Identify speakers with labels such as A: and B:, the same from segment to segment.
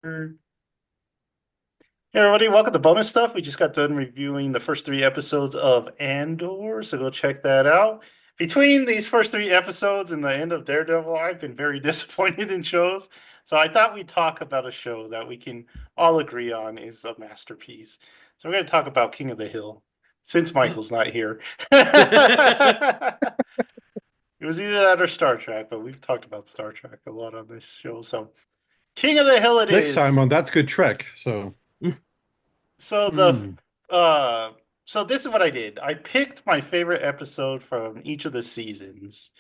A: Hey everybody, welcome to bonus stuff. We just got done reviewing the first three episodes of Andor, so go check that out. Between these first three episodes and the end of Daredevil, I've been very disappointed in shows. So I thought we'd talk about a show that we can all agree on is a masterpiece. So we're going to talk about King of the Hill, since Michael's not here. It was either that or Star Trek, but we've talked about Star Trek a lot on this show. So King of the Hill it
B: Next time
A: is.
B: on That's Good Trek. So,
A: So the
B: mm.
A: uh so this is what I did. I picked my favorite episode from each of the seasons.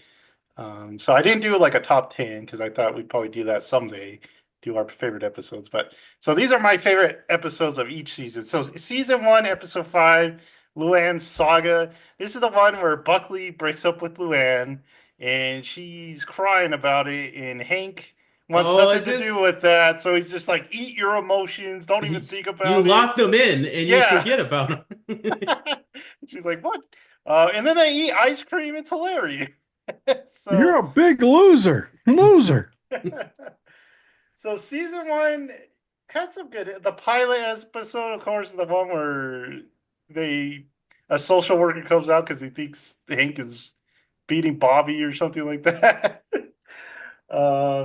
A: So I didn't do like a top 10 because I thought we'd probably do that someday, do our favorite episodes. But so these are my favorite episodes of each season. So season one, episode five, Luann's saga. This is the one where Buckley breaks up with Luann and she's crying about it, and Hank wants
C: Oh,
A: nothing
C: is
A: to do
C: this?
A: with that. So he's just like, eat your emotions, don't even think
C: You
A: about it.
C: lock them in and you
A: Yeah.
C: forget about them.
A: She's like, what? And then they eat ice cream. It's hilarious.
B: You're
A: So
B: a big loser. Loser.
A: So season one had some good. The pilot episode, of course, is the one where they a social worker comes out because he thinks Hank is beating Bobby or something like that.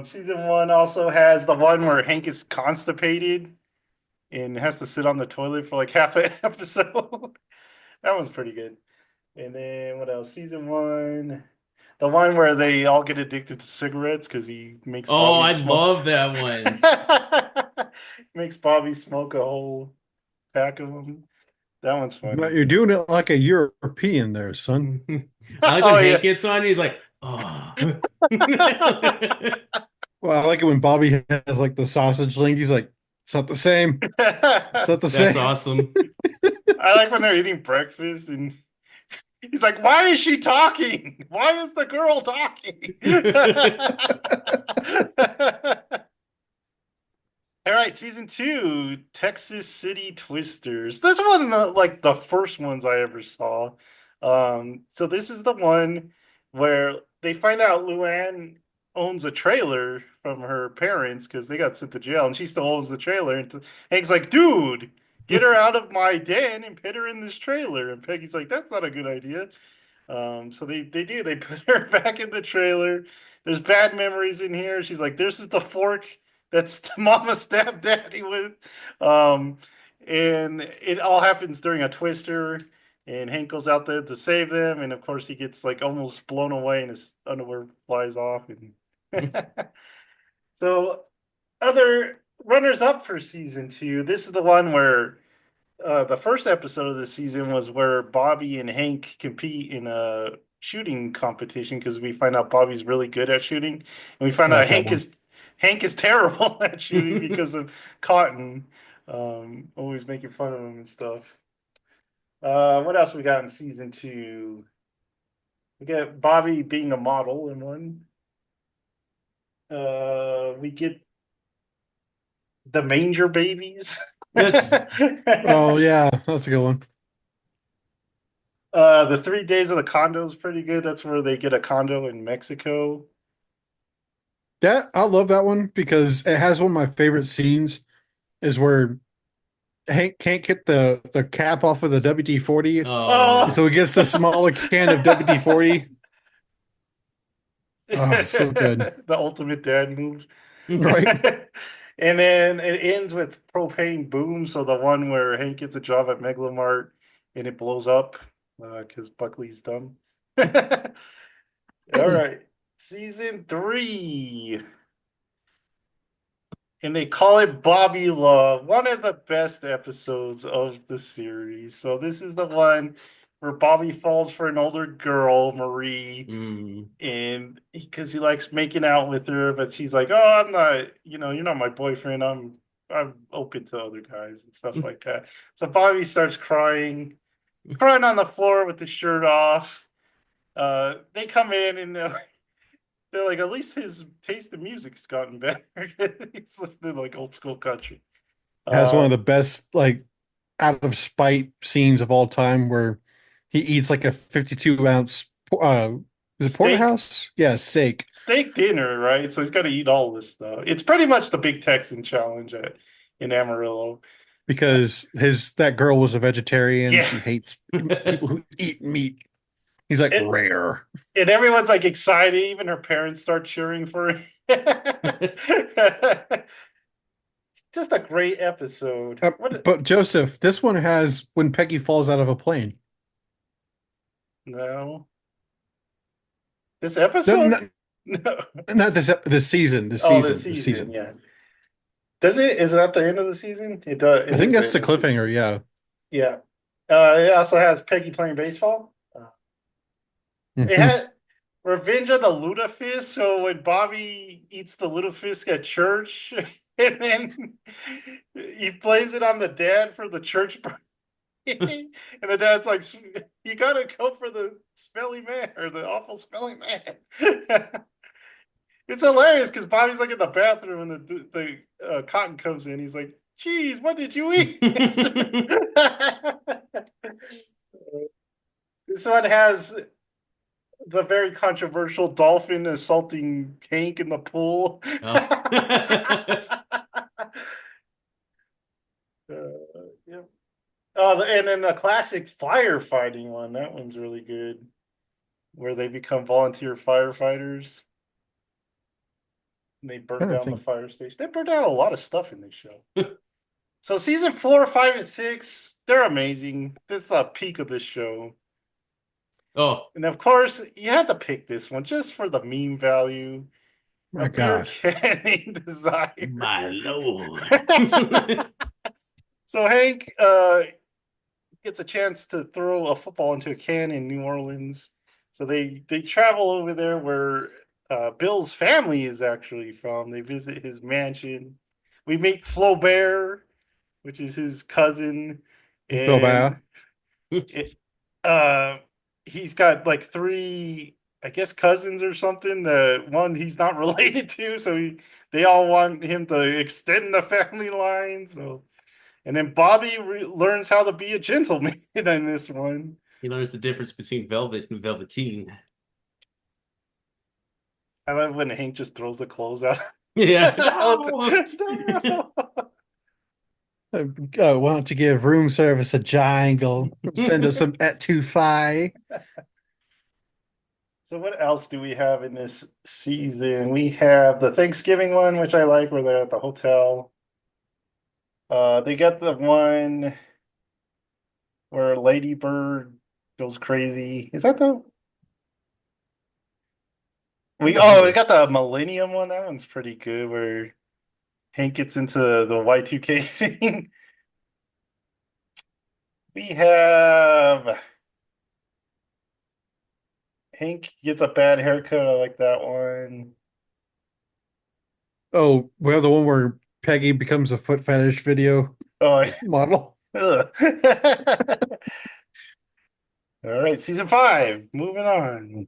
A: Season one also has the one where Hank is constipated and has to sit on the toilet for like half an episode. That one's pretty good. And then what else? Season one, the one where they all get addicted to cigarettes because he makes
C: Oh,
A: Bobby
C: I
A: smoke.
C: love that one.
A: Makes Bobby smoke a whole pack of them. That one's
B: But
A: funny.
B: you're doing it like a European there, son.
C: I like when
A: Oh
C: Hank
A: yeah.
C: gets on, he's like, oh.
B: Well, I like it when Bobby has like the sausage link. He's like, it's not the same. It's not the
C: That's
B: same.
C: awesome.
A: I like when they're eating breakfast and he's like, "Why is she talking? Why is the girl talking?" All right, season two, Texas City Twisters. This one, like the first ones I ever saw. So this is the one where they find out Luann owns a trailer from her parents because they got sent to jail, and she still owns the trailer. And Hank's like, "Dude, get her out of my den and put her in this trailer." And Peggy's like, "That's not a good idea." So they do. They put her back in the trailer. There's bad memories in here. She's like, "This is the fork that's mama stabbed daddy with." Um, and it all happens during a twister. And Hank goes out there to save them, and of course he gets like almost blown away, and his underwear flies off. And so, other runners up for season two. This is the one where the first episode of the season was where Bobby and Hank compete in a shooting competition because we find out Bobby's really good at shooting, and we
B: I
A: find out
B: like that one.
A: Hank is terrible at shooting because of Cotton, always making fun of him and stuff. What else we got in season two? We got Bobby being a model in one. We get the Manger Babies.
C: That's
B: Oh, yeah. That's a good one.
A: The 3 days of the condo is pretty good. That's where they get a condo in Mexico.
B: I love that one because it has one of my favorite scenes is where Hank can't get the cap off of the WD-40.
A: Oh,
C: oh.
B: So he gets the smaller can of WD-40. Oh, so good.
A: the ultimate dad move.
B: Right?
A: And then it ends with propane boom. So the one where Hank gets a job at Megalomart and it blows up because Buckley's dumb. All right, season three. And they call it Bobby Love, one of the best episodes of the series. So this is the one where Bobby falls for an older girl, Marie,
C: Mm.
A: and because he likes making out with her, but she's like, "Oh, I'm not, you're not my boyfriend. I'm open to other guys and stuff like that." So Bobby starts crying on the floor with the shirt off. They come in and they're like, at least his taste in music's gotten better. He's listening to like old school country.
B: Has one
A: Uh,
B: of the best like out of spite scenes of all time where he eats like a 52 ounce Is it
A: Steak.
B: porterhouse? Yeah, steak.
A: Steak dinner, right? So he's got to eat all this stuff. It's pretty much the Big Texan Challenge in Amarillo.
B: Because that girl was a vegetarian.
A: Yeah.
B: She hates people who eat meat. He's like
A: It-
B: rare.
A: And everyone's like excited. Even her parents start cheering for it. Just a great episode.
B: But Joseph, this one has when Peggy falls out of a plane.
A: No. This
B: No,
A: episode? No.
B: not this season. This
A: Oh,
B: season.
A: this
B: This
A: season,
B: season.
A: yeah. Does it? Is it at the end of the season? It does.
B: I think that's the cliffhanger. Yeah.
A: Yeah. It also has Peggy playing baseball. It had Revenge of the Lutefisk. So when Bobby eats the lutefisk at church, and then he blames it on the dad for the church party, and the dad's like, "You gotta go for the smelly man or the awful smelling man." It's hilarious because Bobby's like in the bathroom and the cotton comes in. He's like, "Geez, what did you eat, mister?" This one has the very controversial dolphin assaulting Hank in the pool. Yeah. Oh, and then the classic firefighting one. That one's really good, where they become volunteer firefighters. And they burn down the fire station. They burn down a lot of stuff in this show. So season 4, 5, and 6, they're amazing. This is the peak of this show.
C: Oh,
A: And of course, you had to pick this one just for the meme value.
B: My
A: A beer
B: gosh.
A: canning desire.
C: my lord.
A: So Hank gets a chance to throw a football into a can in New Orleans. So they travel over there where Bill's family is actually from. They visit his mansion. We meet Flaubert, which is his cousin.
B: Bill Bauer.
A: He's got like 3, I guess, cousins or something. The one he's not related to, so they all want him to extend the family line. So, and then Bobby learns how to be a gentleman in this one.
C: He learns the difference between velvet and velveteen.
A: I love when Hank just throws the clothes out.
C: Yeah.
B: Why don't you give room service a jangle? Send us some at 2-5.
A: So what else do we have in this season? We have the Thanksgiving one, which I like, where they're at the hotel. They got the one where Lady Bird goes crazy. Is that the we got the Millennium one. That one's pretty good, where Hank gets into the Y2K thing. We have Hank gets a bad haircut. I like that one.
B: Oh, well, the one where Peggy becomes a foot fetish video
A: Oh,
B: model.
A: ugh. All right, season 5. Moving on.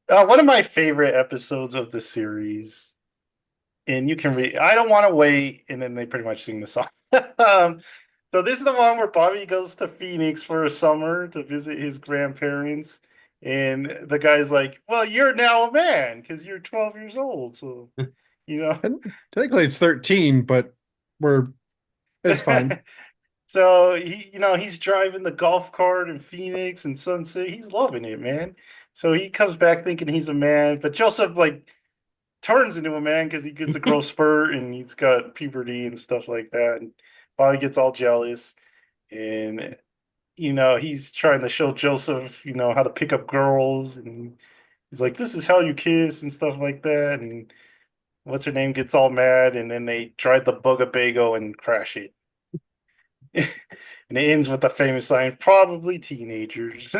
A: One of my favorite episodes of the series, and you can read. I don't want to wait, and then they pretty much sing the song. So this is the one where Bobby goes to Phoenix for a summer to visit his grandparents, and the guy's like, "Well, you're now a man because you're 12 years old, so you know."
B: Technically, it's 13, but it's fine.
A: So he's driving the golf cart in Phoenix and Sunset. He's loving it, man. So he comes back thinking he's a man, but Joseph like turns into a man because he gets a growth spurt and he's got puberty and stuff like that. And Bobby gets all jealous, and he's trying to show Joseph how to pick up girls, and he's like, "This is how you kiss" and stuff like that. And what's her name gets all mad, and then they drive the Bugabago and crash it. And it ends with the famous line, "Probably teenagers."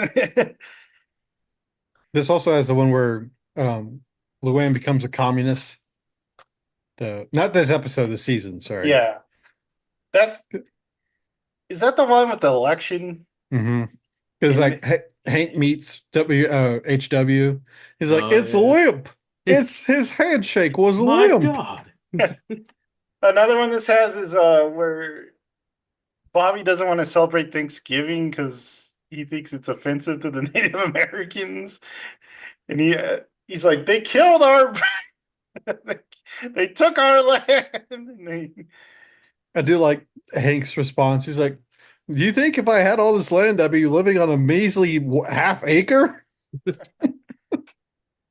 B: This also has the one where Luann becomes a communist. Not this episode, this season, sorry.
A: Yeah. Is that the one with the election?
B: Mm-hmm. Because Hank meets HW. He's like,
C: Oh,
B: it's
C: yeah.
B: limp. It's his handshake was
C: My
B: limp.
C: God.
A: Another one this has is where Bobby doesn't want to celebrate Thanksgiving because he thinks it's offensive to the Native Americans, and he's like, they killed our, they took our land. And
B: I do like Hank's response. He's like, "Do you think if I had all this land, I'd be living on a measly half acre?"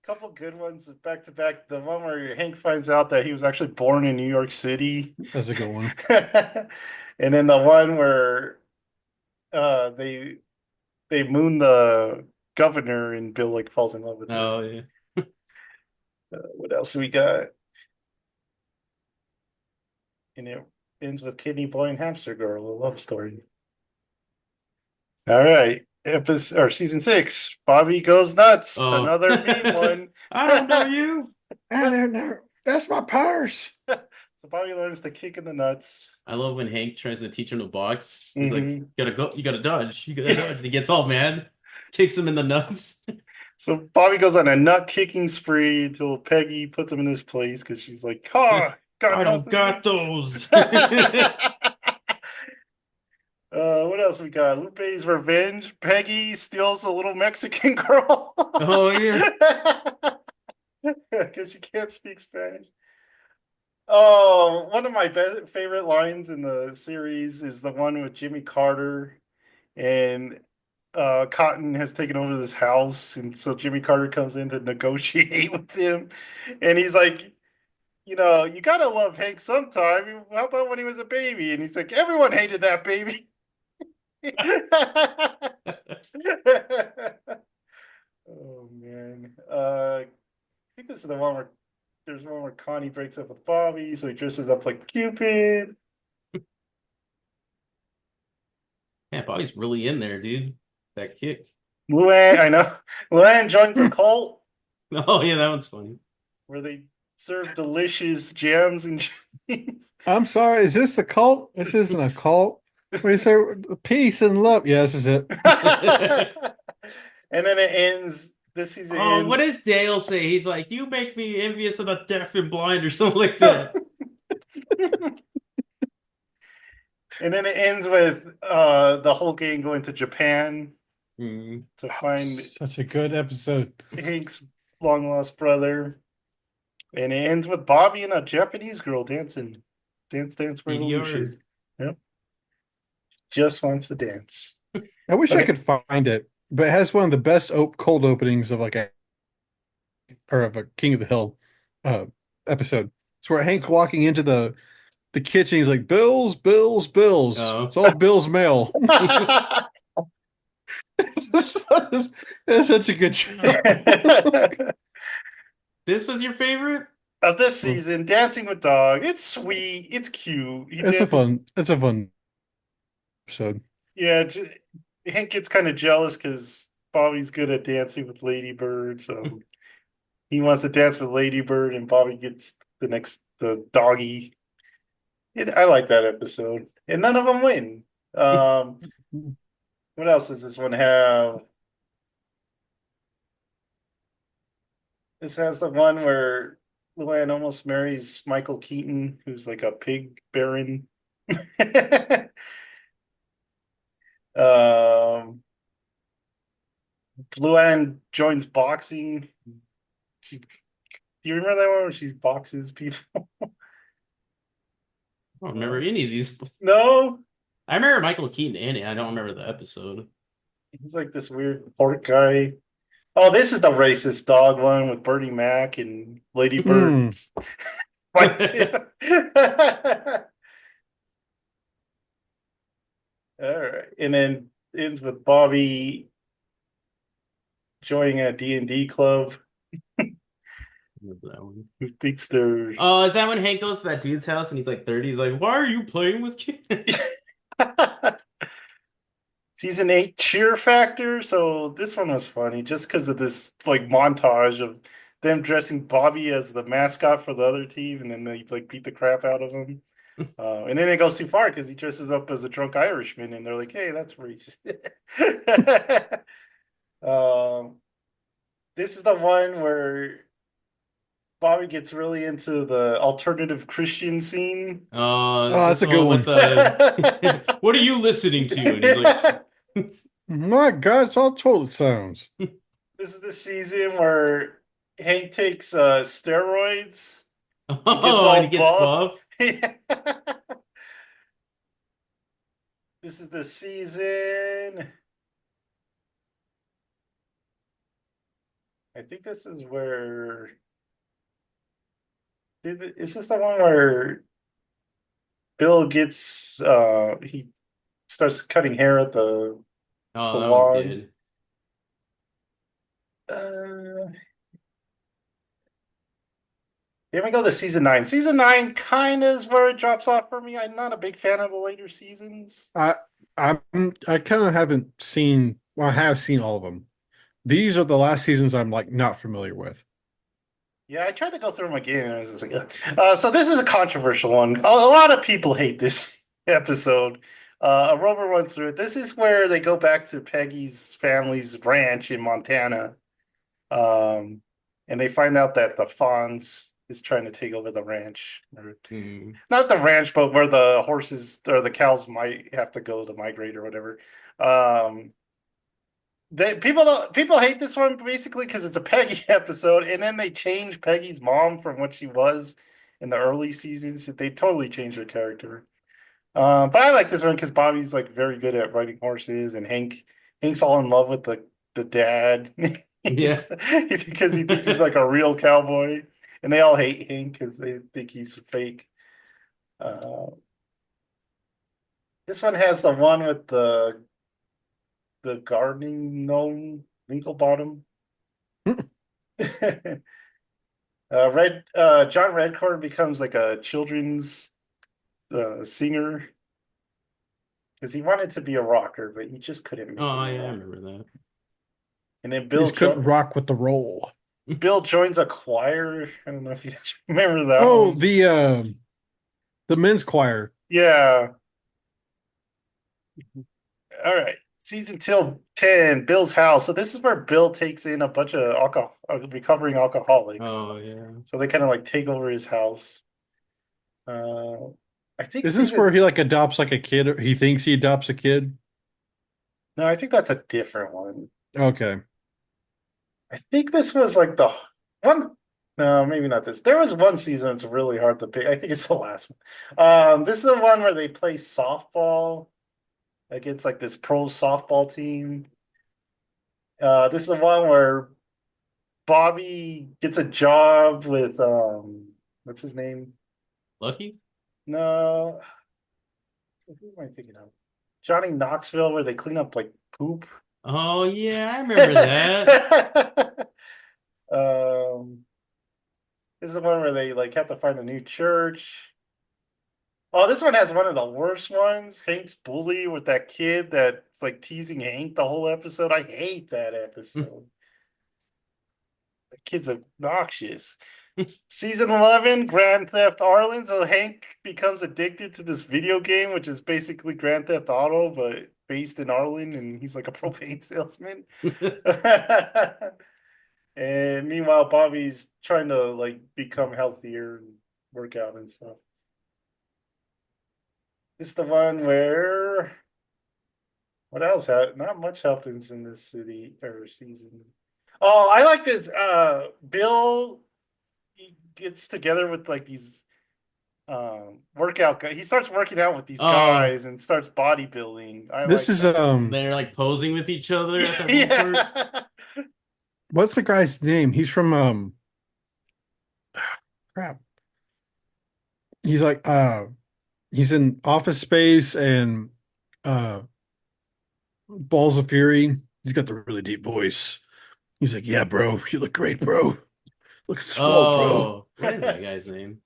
A: couple good ones back to back. The one where Hank finds out that he was actually born in New York City,
B: That's a good one.
A: and then the one where they moon the governor and Bill like falls in love with him.
C: Oh yeah.
A: What else we got? And it ends with Kidney Boy and Hamster Girl, a love story. All right. Episode or season 6, Bobby Goes Nuts.
C: Oh.
A: Another meme one.
C: I don't know you.
B: I don't know. That's my purse.
A: So Bobby learns to kick in the nuts.
C: I love when Hank tries to teach him to box. He's
A: Mhm.
C: like, "Gotta go, you gotta dodge, you gotta dodge." And he gets all mad, kicks him in the nuts.
A: So Bobby goes on a nut kicking spree until Peggy puts him in his place because she's like, "Ha, got
C: I don't
A: nothing."
C: got those.
A: What else we got? Lupe's Revenge. Peggy steals a little Mexican girl.
C: Oh yeah.
A: Because she can't speak Spanish. Oh, one of my favorite lines in the series is the one with Jimmy Carter and Cotton has taken over this house, and so Jimmy Carter comes in to negotiate with him, and he's like, you know, you gotta love Hank sometime. How about when he was a baby? And he's like, everyone hated that baby. Oh man. I think this is the one where there's one where Connie breaks up with Bobby, so he dresses up like Cupid.
C: Man, Bobby's really in there, dude. That kick.
A: Luann, I know. Luann joins a cult
C: Oh yeah, that one's funny.
A: where they serve delicious jams and cheese.
B: I'm sorry. Is this the cult? This isn't a cult. We say peace and love. Yeah, this is it.
A: And then it ends. This season
C: Oh,
A: ends.
C: what does Dale say? He's like, "You make me envious of the deaf and blind," or something like that.
A: And then it ends with the whole gang going to Japan
C: Mm.
A: to find
B: Such a good episode.
A: Hank's long lost brother. And it ends with Bobby and a Japanese girl dancing. Dance Revolution. Yep. Just wants to dance.
B: I wish I
A: Okay.
B: could find it, but it has one of the best cold openings of like a King of the Hill episode. It's where Hank's walking into the kitchen. He's like, "Bills, bills, bills."
C: Oh.
B: It's all Bill's mail. That's such a good show.
C: This was your favorite?
A: Of this season, Dancing with Dog. It's sweet. It's cute.
B: It's a fun episode.
A: Yeah, Hank gets kind of jealous because Bobby's good at dancing with Lady Bird, so he wants to dance with Lady Bird, and Bobby gets the doggy. I like that episode, and none of them win. What else does this one have? This has the one where Luann almost marries Michael Keaton, who's like a pig baron. Luann joins boxing. Do you remember that one where she boxes people?
C: I don't remember any of these.
A: No,
C: I remember Michael Keaton in it. I don't remember the episode.
A: he's like this weird pork guy. Oh, this is the racist dog one with Bernie Mac and Lady Bird. Fights him. All right, and then ends with Bobby joining a D&D club.
C: Remember that one.
A: Who thinks they're
C: Oh, is that when Hank goes to that dude's house and he's like 30? He's like, "Why are you playing with kids?"
A: Season 8 cheer factor. So this one was funny just because of this like montage of them dressing Bobby as the mascot for the other team, and then they like beat the crap out of him. And then it goes too far because he dresses up as a drunk Irishman, and they're like, "Hey, that's racist." This is the one where Bobby gets really into the alternative Christian scene.
C: Oh,
B: that's a good
C: With the, what are you listening to? And he's like,
B: My God, it's all toilet sounds.
A: This is the season where Hank takes steroids and gets
C: Oh, and he
A: all
C: gets
A: buff.
C: buff.
A: This is the season. I think this is where. Is this the one where Bill gets he starts cutting hair at the
C: Oh, that one's
A: salon?
C: good.
A: Uh, Here we go to season 9. Season 9 kind of is where it drops off for me. I'm not a big fan of the later seasons.
B: I I I kind of haven't seen. Well, I have seen all of them. These are the last seasons I'm like not familiar with.
A: Yeah, I tried to go through them again. And it was just like, ugh. So this is a controversial one. A lot of people hate this episode. A Rover runs through it. This is where they go back to Peggy's family's ranch in Montana, um, and they find out that the Fonz is trying to take over the ranch. Or,
C: Hmm.
A: not the ranch, but where the horses or the cows might have to go to migrate or whatever. Um, people hate this one basically because it's a Peggy episode, and then they change Peggy's mom from what she was in the early seasons. They totally changed her character. But I like this one because Bobby's like very good at riding horses, and Hank's all in love with the dad.
C: Yeah.
A: Because he thinks he's like a real cowboy, and they all hate Hank because they think he's fake. Uh, this one has the one with the gardening gnome Winklebottom. Red John Redcorn becomes like a children's singer because he wanted to be a rocker, but he just couldn't make
C: Oh,
A: it.
C: yeah, I remember that.
A: And then
B: He just couldn't rock with the role.
A: Bill joins a choir. I don't know if you guys remember that
B: Oh,
A: one.
B: the men's choir.
A: Yeah. All right. Season till 10, Bill's house. So this is where Bill takes in a bunch of recovering alcoholics.
C: Oh, yeah.
A: So they kind of like take over his house. Uh, I think
B: Is this where
A: season
B: he like adopts like a kid? Or he thinks he adopts a kid.
A: no, I think that's a different one.
B: Okay.
A: I think this was like the one. No, maybe not this. There was one season it's really hard to pick. I think it's the last one. This is the one where they play softball against like this pro softball team. This is the one where Bobby gets a job with what's his name?
C: Lucky?
A: No, who am I thinking of? Johnny Knoxville, where they clean up like poop.
C: Oh, yeah, I remember that.
A: um, this is the one where they like have to find a new church. Oh, this one has one of the worst ones. Hank's bully with that kid that's like teasing Hank the whole episode. I hate that episode. The kid's obnoxious. Season 11, Grand Theft Arlen. So Hank becomes addicted to this video game, which is basically Grand Theft Auto, but based in Arlen, and he's like a propane salesman. And meanwhile, Bobby's trying to like become healthier and work out and stuff. It's the one where what else? Not much happens in this city or season. Oh, I like this. Bill he gets together with like these workout guys. He starts working out with these
C: Oh,
A: guys and starts bodybuilding. I
B: This
A: like
B: is
A: that.
C: they're like posing with each other at that one part.
A: Yeah.
B: what's the guy's name? He's from crap. He's like he's in Office Space and uh Balls of Fury. He's got the really deep voice. He's like, "Yeah, bro, you look great, bro. Look swole, bro."
C: Oh, what is that guy's name?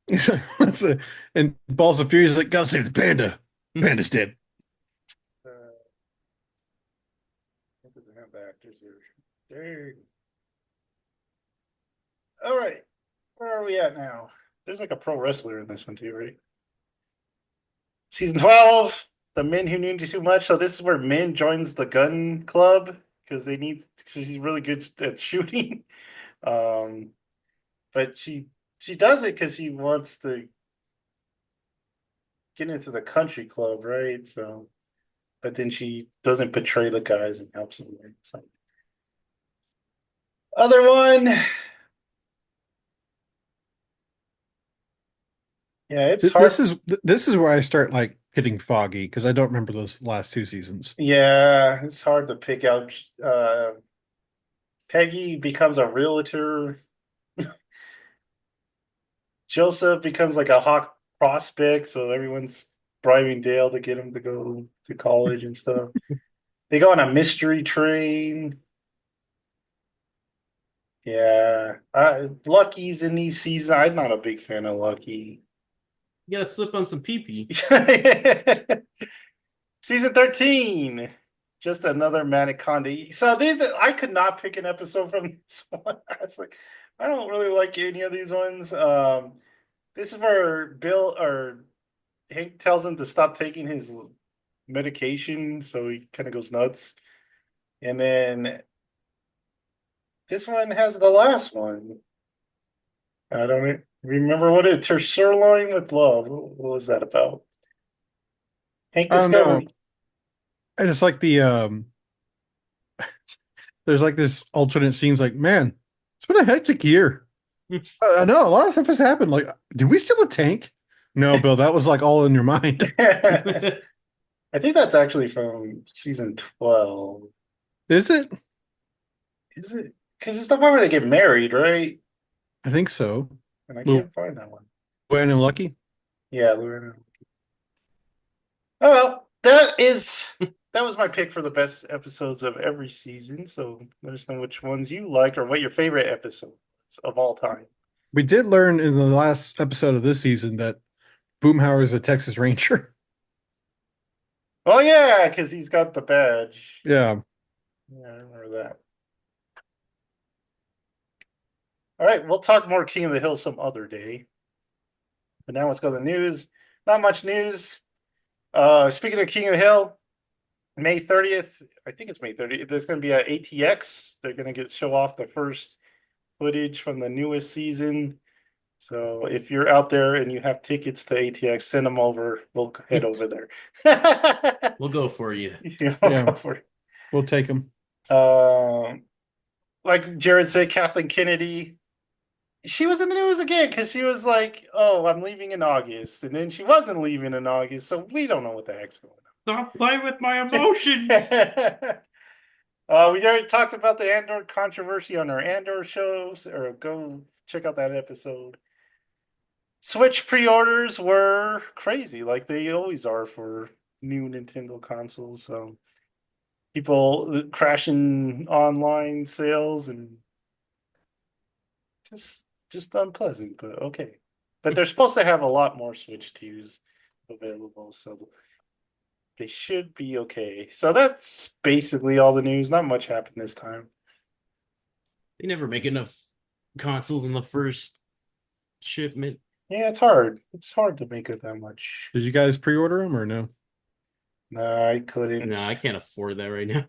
B: He's like, "What's the?" And Balls of Fury is like, "Gotta save the panda. Panda's dead."
A: uh, what does it have the actors here? Dang. All right. Where are we at now? There's like a pro wrestler in this one too, right? Season 12, the men who knew too much. So this is where Min joins the gun club because they need because she's really good at shooting. Um, but she does it because she wants to get into the country club, right? So but then she doesn't betray the guys and helps them. So. Other one, yeah, it's
B: This
A: hard.
B: is this is where I start like getting foggy because I don't remember those last two seasons.
A: Yeah, it's hard to pick out. Peggy becomes a realtor. Joseph becomes like a hot prospect, so everyone's bribing Dale to get him to go to college and stuff. They go on a mystery train. Yeah, Lucky's in these seasons. I'm not a big fan of Lucky.
C: You gotta slip on some pee pee.
A: Season 13, just another Manic Condi. So these, I could not pick an episode from this one. I was like, I don't really like any of these ones. This is where Bill or Hank tells him to stop taking his medication, so he kind of goes nuts. And then this one has the last one. I don't remember what it. Sirloin with Love. What was that about? Hank
B: I don't know.
A: discovered.
B: And it's like there's like this alternate scenes like, man, it's been a hectic year. I know a lot of stuff has happened. Like, did we steal a tank? No, Bill, that was like all in your mind.
A: I think that's actually from season 12.
B: Is it?
A: Is it? Because it's the one where they get married, right?
B: I think so.
A: And I
B: Lil
A: can't find that one.
B: Wayne and Lucky.
A: Yeah, Lorena. Oh well, that was my pick for the best episodes of every season. So let us know which ones you liked or what your favorite episodes of all time.
B: We did learn in the last episode of this season that Boomhauer is a Texas Ranger.
A: Oh yeah, because he's got the badge.
B: Yeah.
A: Yeah, I remember that. All right, we'll talk more King of the Hill some other day. But now let's go to the news. Not much news. Speaking of King of the Hill, May 30th, I think it's May 30th, there's going to be a ATX. They're going to show off the first footage from the newest season. So if you're out there and you have tickets to ATX, send them over. We'll head over there.
C: We'll go for you.
B: Yeah. We'll take them.
A: Like Jared said, Kathleen Kennedy, she was in the news again because she was like, "Oh, I'm leaving in August," and then she wasn't leaving in August, so we don't know what the heck's going
C: Stop playing with my emotions.
A: on. We already talked about the Andor controversy on our Andor shows, or go check out that episode. Switch pre-orders were crazy, like they always are for new Nintendo consoles. So people crashing online sales and just unpleasant, but okay. But they're supposed to have a lot more Switch 2s available, so they should be okay. So that's basically all the news. Not much happened this time.
C: They never make enough consoles in the first shipment.
A: Yeah, it's hard. It's hard to make it that much.
B: Did you guys pre-order them or no?
A: No, I couldn't.
C: No, I can't afford that right now.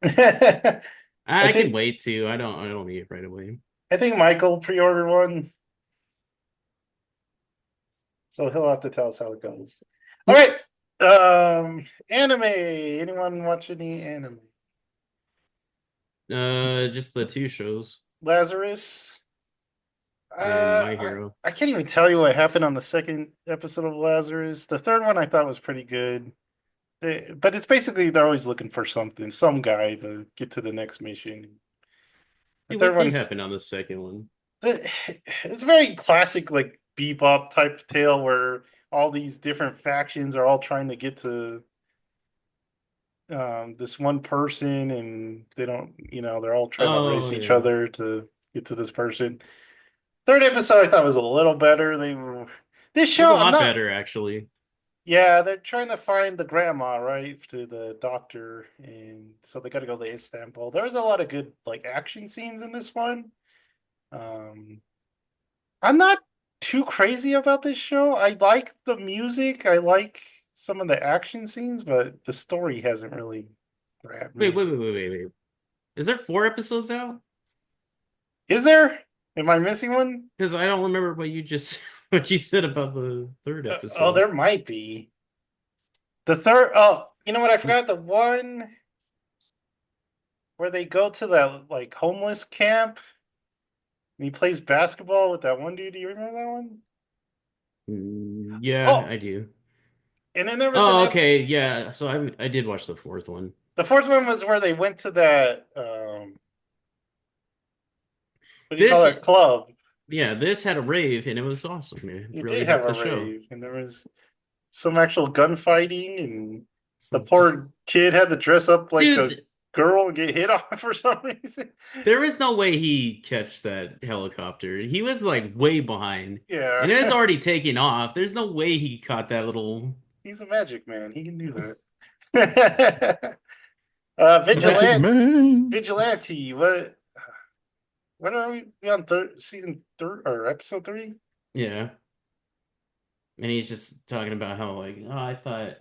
A: I
C: I
A: think-
C: can wait too. I don't need it right away.
A: think Michael pre-ordered one. So he'll have to tell us how it goes. All right. Anime. Anyone watch any anime?
C: Just the two shows.
A: Lazarus.
C: And My Hero.
A: I can't even tell you what happened on the second episode of Lazarus. The third one I thought was pretty good. But it's basically they're always looking for something, some guy to get to the next mission. The
C: Hey,
A: third
C: what did
A: one,
C: happen on the second one?
A: it's very classic, like Bebop type tale where all these different factions are all trying to get to this one person, and they don't, they're all trying to race each
C: yeah.
A: other to get to this person. Third episode I thought was a little better. This
C: It was a
A: show,
C: lot better, actually.
A: yeah, they're trying to find the grandma, right, to the doctor, and so they got to go to Istanbul. There was a lot of good like action scenes in this one. I'm not too crazy about this show. I like the music. I like some of the action scenes, but the story hasn't really grabbed me.
C: Wait. Is there 4 episodes out?
A: Is there? Am I missing one?
C: Because I don't remember what you said about the third episode.
A: Oh, there might be. The third. Oh, You know what? I forgot the one where they go to that like homeless camp and he plays basketball with that one dude. Do you remember that one?
C: Yeah,
A: Oh,
C: I do.
A: and then there was
C: Oh,
A: another.
C: okay, yeah. So I did watch the fourth one.
A: The fourth one was where they went to that what do you call
C: This,
A: it, club.
C: yeah, this had a rave and it was awesome, man. It
A: It
C: really
A: did have
C: helped
A: a
C: the show.
A: rave, and there was some actual gunfighting, and the
C: So just,
A: poor kid had to dress up like a
C: dude,
A: girl and get hit on for some reason.
C: there is no way he catch that helicopter. He was like way behind, and it was
A: Yeah,
C: already taking off. There's no way he caught that little.
A: he's a magic man. He can do that.
B: Magic
A: Vigilante,
B: Man.
A: Vigilante. What are we on? Season three or episode three?
C: Yeah, and he's just talking about how like, oh, I thought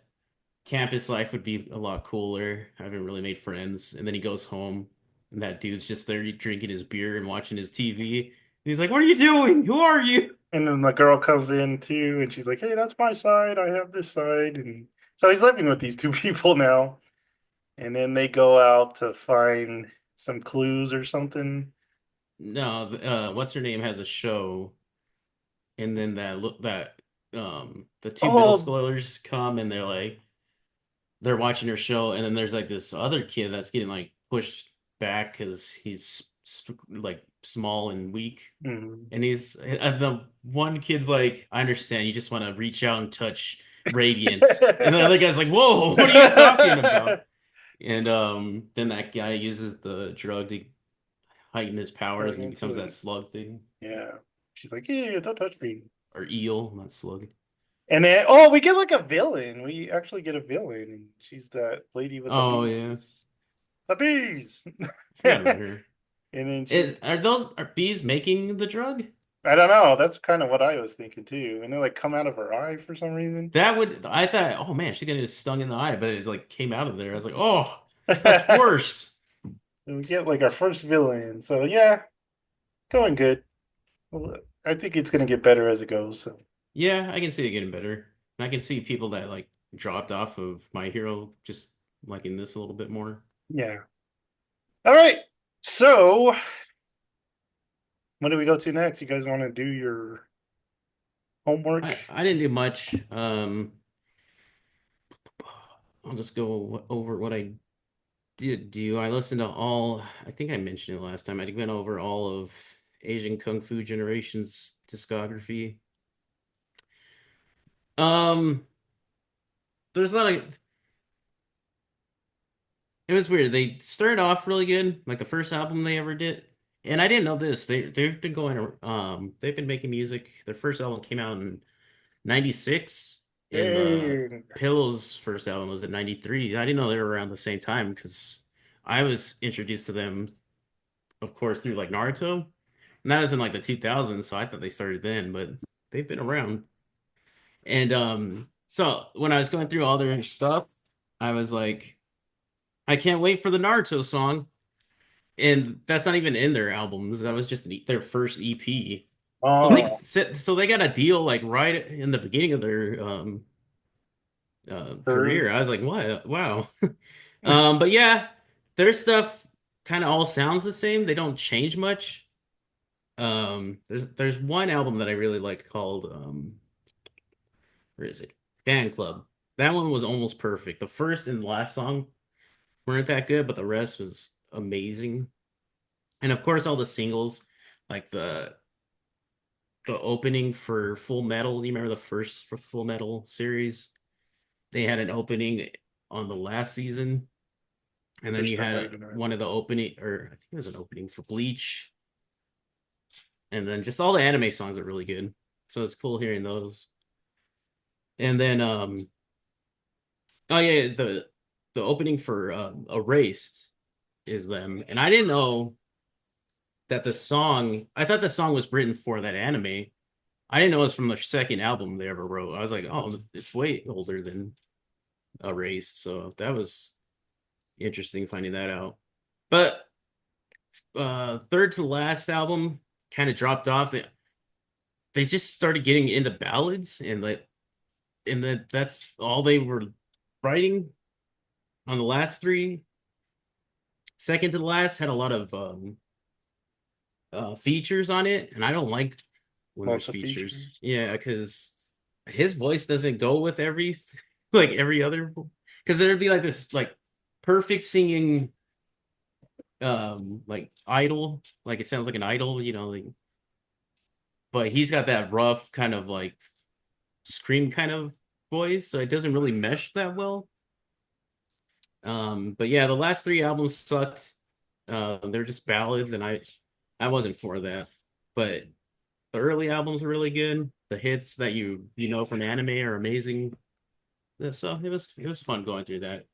C: campus life would be a lot cooler. I haven't really made friends. And then he goes home, and that dude's just there drinking his beer and watching his TV. And he's like, "What are you doing? Who are you?"
A: And then the girl comes in too, and she's like, "Hey, that's my side. I have this side." And so he's living with these two people now. And then they go out to find some clues or something.
C: No, what's her name has a show, and then the two middle
A: Oh,
C: schoolers come and they're watching her show, and then there's like this other kid that's getting like pushed back because he's like small and weak.
A: hmm.
C: And the one kid's like, I understand, you just want to reach out and touch radiance. And the other guy's like, whoa, what are you talking about? And then that guy uses the drug to heighten his powers
A: Turn
C: and he becomes
A: into
C: that
A: it.
C: slug thing.
A: Yeah. She's like, "Yeah, don't touch me."
C: Or eel, not slug.
A: And then, oh, we get like a villain. We actually get a villain, and she's that lady with the
C: Oh yeah.
A: bees. The bees.
C: Forgot about her.
A: And then she,
C: Are bees making the drug?
A: I don't know. That's kind of what I was thinking too. And they like come out of her eye for some reason.
C: I thought, oh man, she's gonna get stung in the eye, but it like came out of there. I was like, oh, that's worse.
A: And we get like our first villain. So yeah, going good. Well, I think it's gonna get better as it goes. So
C: Yeah, I can see it getting better. And I can see people that like dropped off of My Hero just liking this a little bit more.
A: yeah. All right. So when do we go to next? You guys want to do your homework?
C: I didn't do much. I'll just go over what I did do. I listened to all, I think I mentioned it last time. I went over all of Asian Kung Fu Generation's discography. Um, there's not a, it was weird. They started off really good, like the first album they ever did. And I didn't know this. They've been they've been making music. Their first album came out in 96 and the
A: Hey.
C: Pillows first album was in 93. I didn't know they were around the same time because I was introduced to them, of course, through like Naruto. And that was in like the 2000s, so I thought they started then, but they've been around. And so when I was going through all their stuff, I was like, I can't wait for the Naruto song. And that's not even in their albums. That was just their first EP.
A: Oh,
C: So they got a deal like right in the beginning of their
A: her.
C: career. I was like, what? Wow. But yeah, their stuff kind of all sounds the same. They don't change much. There's one album that I really liked called where is it? Fan Club. That one was almost perfect. The first and last song weren't that good, but the rest was amazing. And of course, all the singles, like the opening for Full Metal. You remember the first for Full Metal series? They had an opening on the last season, and then
A: First
C: you
A: time I
C: had
A: even heard.
C: one of the opening, or I think it was an opening for Bleach, and then just all the anime songs are really good. So it's cool hearing those. And then oh yeah, the opening for Erased is them, and I didn't know that the song. I thought the song was written for that anime. I didn't know it was from the second album they ever wrote. I was like, oh, it's way older than Erased, so that was interesting finding that out. But third to last album kind of dropped off. They just started getting into ballads, and that's all they were writing. on the last three, second to the last had a lot of features on it, and I don't like when there's
A: Lots of
C: features.
A: features.
C: Yeah, because his voice doesn't go with every like every other, because there'd be like this like perfect singing like idol, like it sounds like an idol, like, but he's got that rough kind of like scream kind of voice, so it doesn't really mesh that well. But yeah, the last three albums sucked. They're just ballads, and I wasn't for that. But the early albums were really good. The hits that you know from anime are amazing. So it was fun going through that.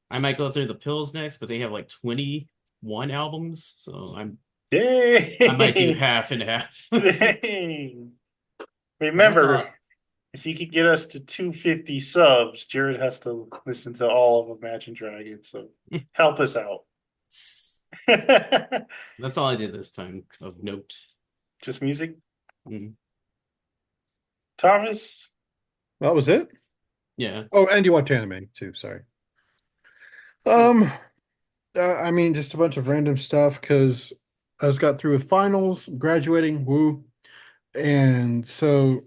C: I might go through the Pills next, but they have like 21 albums, so I might do
A: Dang.
C: half and half.
A: Dang.
C: But that's
A: Remember,
C: all.
A: if you could get us to 250 subs, Jared has to listen to all of Imagine Dragons. So help us out.
C: That's all I did this time of note.
A: Just music.
C: Mhm.
A: Thomas?
B: That was it.
C: Yeah.
B: Oh, and you watch anime too. Sorry. I mean, just a bunch of random stuff because I just got through with finals, graduating, woo, and so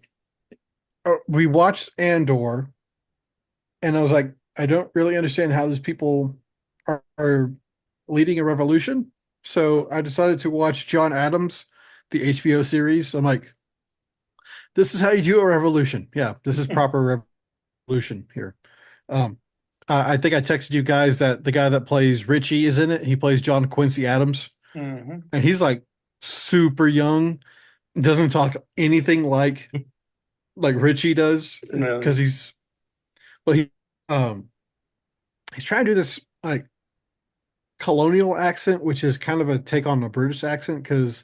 B: we watched Andor, and I was like, I don't really understand how these people are leading a revolution. So I decided to watch John Adams, the HBO series. I'm like, this is how you do a revolution. Yeah, this is proper revolution here. Um, I think I texted you guys that the guy that plays Richie is in it. He plays John Quincy Adams,
A: Mm-hmm.
B: and he's like super young, doesn't talk anything like Richie does
A: No.
B: because well um he's trying to do this like colonial accent, which is kind of a take on the British accent because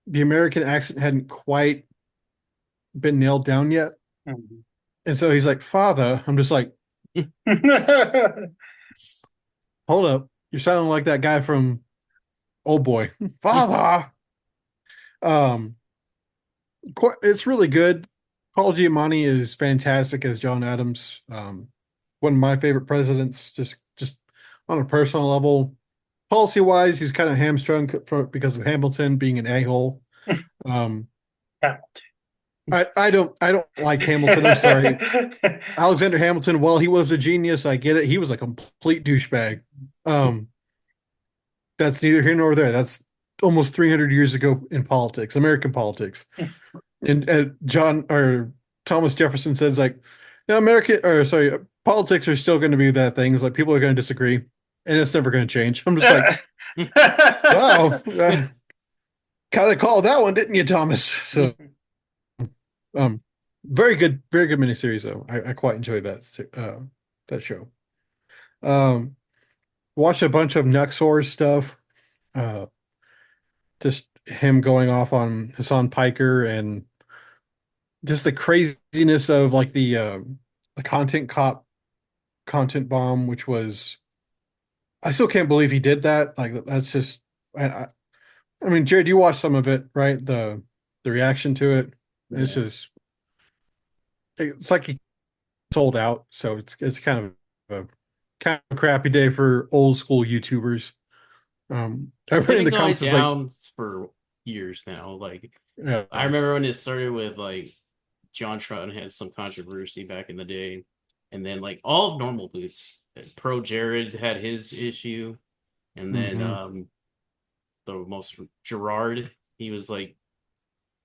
B: the American accent hadn't quite been nailed down yet.
A: Mhm.
B: And so he's like, Father, I'm just like, hold up. You're sounding like that guy from Oh Boy. Father. Um, it's really good. Paul Giamatti is fantastic as John Adams. One of my favorite presidents, just on a personal level. Policy wise, he's kind of hamstrung because of Hamilton being an a-hole. Um, I don't like Hamilton. I'm sorry. Alexander Hamilton, while he was a genius, I get it. He was a complete douchebag. Um, that's neither here nor there. That's almost 300 years ago in politics, American politics. And John or Thomas Jefferson says like, yeah, politics are still going to be that thing. It's like people are going to disagree, and it's never going to change. I'm just like, wow, kind of called that one, didn't you, Thomas? So, um, very good miniseries though. I quite enjoyed that show. Um, watched a bunch of Nuxor stuff. Uh, just him going off on Hassan Piker and just the craziness of like the content cop content bomb, which was I still can't believe he did that. Like that's just I mean, Jared, you watched some of it, right? The reaction to it. It's
A: Yeah.
B: just it's like he sold out. So it's kind of a crappy day for old school YouTubers.
C: They've
B: Everybody in
C: been
B: the
C: going
B: comments is like,
C: down for years now. Like
B: yeah,
C: I remember when it started with like John Trutton had some controversy back in the day, and then like all of Normal Boots, Pro Jared had his issue, and then
B: mhm.
C: the most Gerard, he was like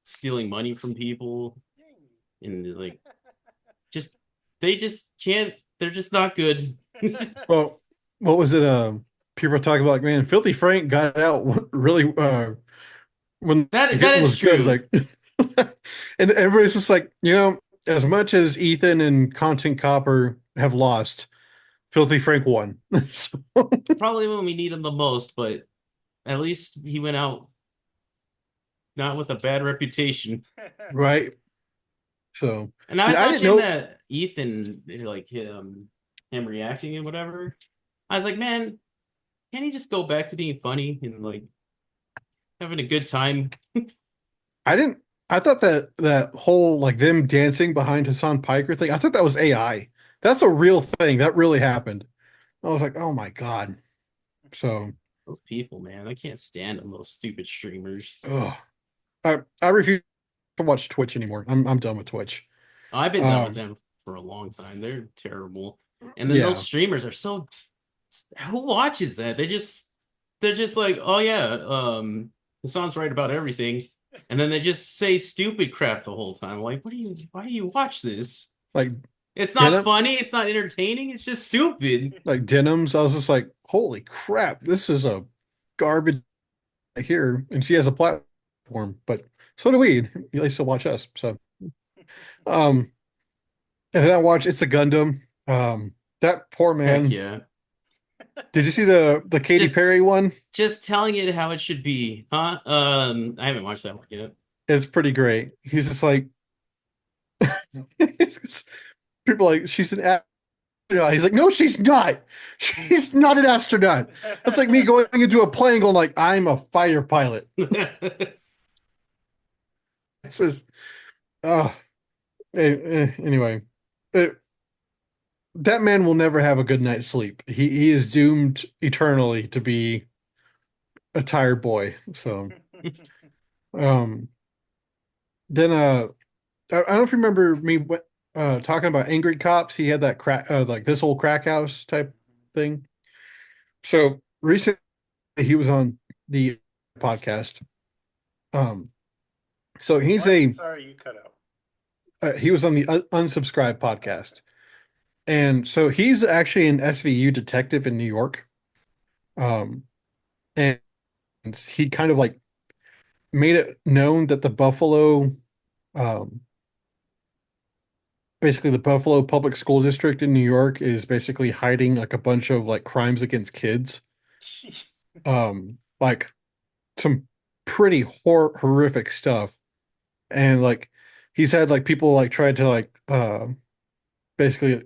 C: stealing money from people, and like just they just can't. They're just not good.
B: Well, what was it? People were talking about like, man, Filthy Frank got out really when the
C: That
B: getting
C: is
B: was good. It's
C: true.
B: like, and everybody's just like, as much as Ethan and Content Copper have lost, Filthy Frank won. So,
C: Probably when we need him the most, but at least he went out not with a bad reputation.
B: right. So,
C: And I
B: and
C: was
B: I didn't
C: watching
B: know.
C: that Ethan like him reacting and whatever. I was like, man, can he just go back to being funny and like having a good time?
B: I didn't. I thought that whole like them dancing behind Hassan Piker thing. I thought that was AI. That's a real thing. That really happened. I was like, oh my God. So,
C: Those people, man, I can't stand them. Those stupid streamers.
B: ugh. I refuse to watch Twitch anymore. I'm done with Twitch.
C: I've been done with
B: Um,
C: them for a long time. They're terrible. And then those
B: yeah,
C: streamers are so. Who watches that? They're just like, oh yeah, Hassan's right about everything, and then they just say stupid crap the whole time. Like, why do you watch this?
B: like
C: It's not
B: denim,
C: funny. It's not entertaining. It's just stupid.
B: like denims. I was just like, holy crap, this is a garbage here. And she has a platform, but so do we. They still watch us. So, um, and then I watch It's a Gundam. That poor
C: Heck
B: man.
C: yeah.
B: Did you see the Katy
C: Just
B: Perry one?
C: just telling it how it should be, huh? I haven't watched that one yet.
B: It's pretty great. He's just like people are like she's an astronaut. He's like, no, she's not. She's not an astronaut. That's like me going into a plane going like, I'm a fighter pilot. It says, oh, anyway, it, that man will never have a good night's sleep. He is doomed eternally to be a tired boy. So, um, then I don't know if you remember me talking about Angry Cops. He had that crack, like this old crack house type thing. So recently, he was on the podcast. Um, so he's
A: What?
B: a
A: Sorry, you cut out.
B: he was on the Unsubscribed podcast, and so he's actually an SVU detective in New York. Um, and he kind of like made it known that the Buffalo, um, basically the Buffalo Public School District in New York is basically hiding like a bunch of like crimes against kids. Like some pretty horrific stuff. And like he's had like people like tried to like basically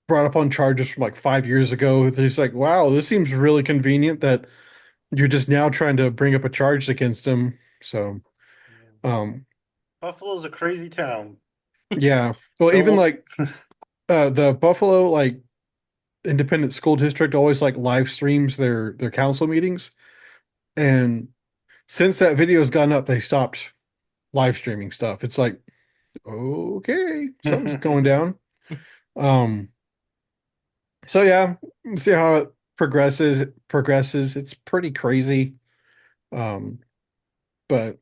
B: brought up on charges from like 5 years ago. He's like, wow, this seems really convenient that you're just now trying to bring up a charge against him. So um
A: Buffalo's a crazy town.
B: yeah. Well, even
A: No,
B: like the Buffalo like independent school district always like live streams their council meetings. And since that video has gone up, they stopped live streaming stuff. It's like, okay, something's going down. Um, so yeah, see how it progresses. It progresses. It's pretty crazy. Um, but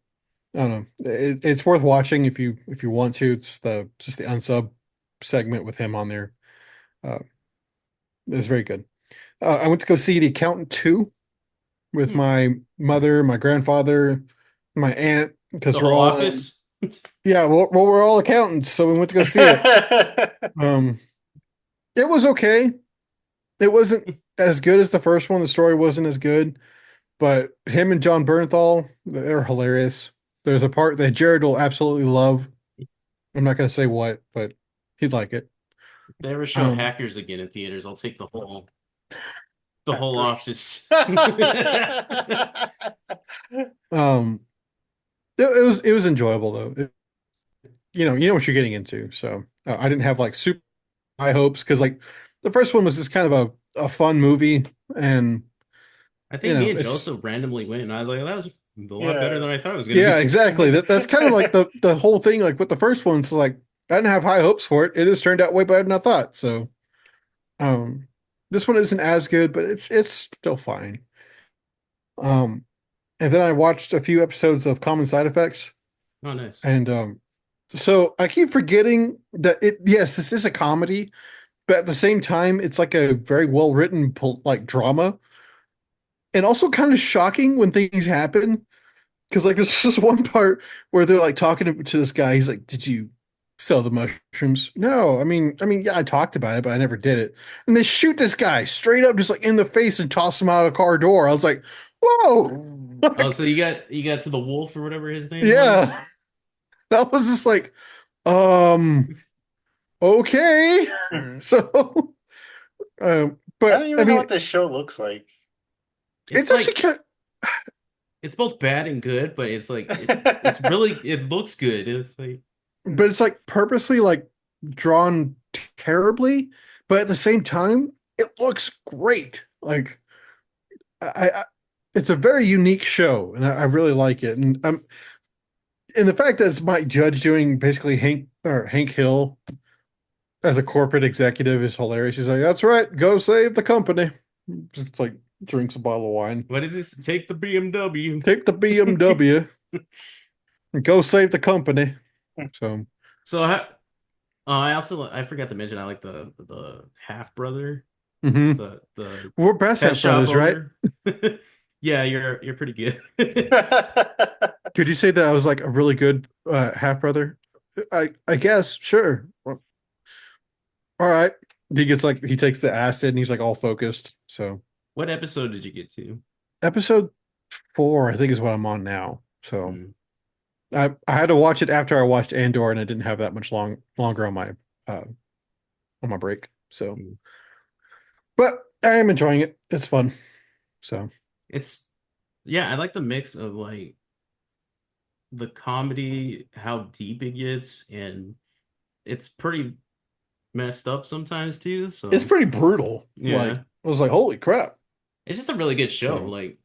B: I don't know. It's worth watching if you want to. It's the just the unsub segment with him on there. Uh, it's very good. I went to go see The Accountant 2 with
C: Hmm.
B: my mother, my grandfather, my aunt,
C: The
B: because we're
C: whole
B: all
C: office.
B: yeah, well, we're all accountants, so we went to go see it. Um, it was okay. It wasn't as good as the first one. The story wasn't as good, but him and John Bernthal, they're hilarious. There's a part that Jared will absolutely love. I'm not gonna say what, but he'd like it.
C: If they ever show
B: Um,
C: Hackers again in theaters, I'll take the whole office.
B: um, it was enjoyable though. You know what you're getting into. So I didn't have like super high hopes because like the first one was just kind of a fun movie, and
C: I
B: you
C: think me
B: know
C: and
B: it's
C: Joseph randomly went, and I was like, that was a lot better
A: Yeah.
C: than I thought it was gonna
B: yeah,
C: be.
B: exactly. That's kind of like the whole thing. Like with the first one, it's like I didn't have high hopes for it. It just turned out way better than I thought. So um, this one isn't as good, but it's still fine. Um, and then I watched a few episodes of Common Side Effects,
C: Oh, nice.
B: and so I keep forgetting that yes, this is a comedy, but at the same time, it's like a very well written like drama, and also kind of shocking when things happen. Because like there's just one part where they're like talking to this guy. He's like, "Did you sell the mushrooms?" No, yeah, I talked about it, but I never did it. And they shoot this guy straight up, just like in the face, and toss him out of a car door. I was like, "Whoa!"
C: Oh, so you got to the wolf or whatever his name was?
B: Yeah, that was just like, um, okay. So,
A: I
B: but
A: don't
B: I
A: even know
B: mean,
A: what this show looks like.
B: it's
C: It's
B: actually
C: like
B: kind
C: it's both bad and good, but it's really it looks good. It's like
B: but it's like purposely like drawn terribly, but at the same time, it looks great. Like I it's a very unique show, and I really like it. And the fact that it's Mike Judge doing basically Hank Hill as a corporate executive is hilarious. He's like, "That's right, go save the company." Just like drinks a bottle of wine.
C: What is this? Take the BMW.
B: Take the BMW and go save the company. So,
C: So I forgot to mention I like the half brother,
B: mhm.
C: the
B: We're best
C: pet
B: at
C: shop
B: brothers, right?
C: owner. Yeah, you're pretty good.
B: Could you say that I was like a really good half brother? I guess, sure. Well, all right. He gets like he takes the acid and he's like all focused. So
C: What episode did you get to?
B: episode 4, I think, is what I'm on now. So
C: Hmm.
B: I had to watch it after I watched Andor, and I didn't have that much longer uh on my break. So,
C: Hmm.
B: but I am enjoying it. It's fun. So
C: It's yeah, I like the mix of like the comedy, how deep it gets, and it's pretty messed up sometimes too.
B: it's
C: So
B: pretty brutal. Like
C: yeah,
B: I was like, holy crap.
C: it's just a really good show.
B: So
C: Like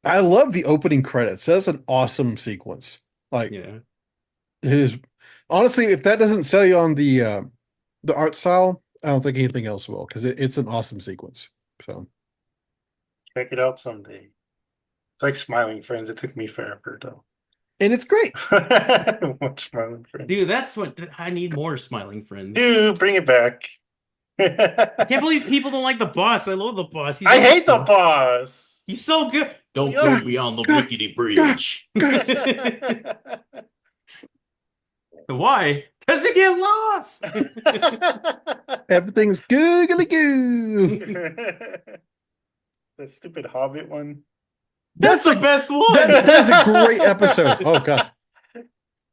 B: I love the opening credits. That's an awesome sequence. Like
C: yeah,
B: it is honestly, if that doesn't sell you on the art style, I don't think anything else will because it's an awesome sequence. So
A: Check it out someday. It's like Smiling Friends. It took me forever to
B: and it's great.
A: watch Smiling Friends.
C: dude, that's what I need more Smiling Friends.
A: Dude, bring it back.
C: I can't believe people don't like the boss. I love the boss. He's
A: I hate the
C: awesome.
A: boss.
C: He's so good. Don't
A: Yeah.
C: go beyond the
B: God,
C: rickety bridge. Why? Because you get lost.
B: Everything's googly goo.
A: That stupid Hobbit one.
C: That's the best one.
B: That's a great episode. Oh god.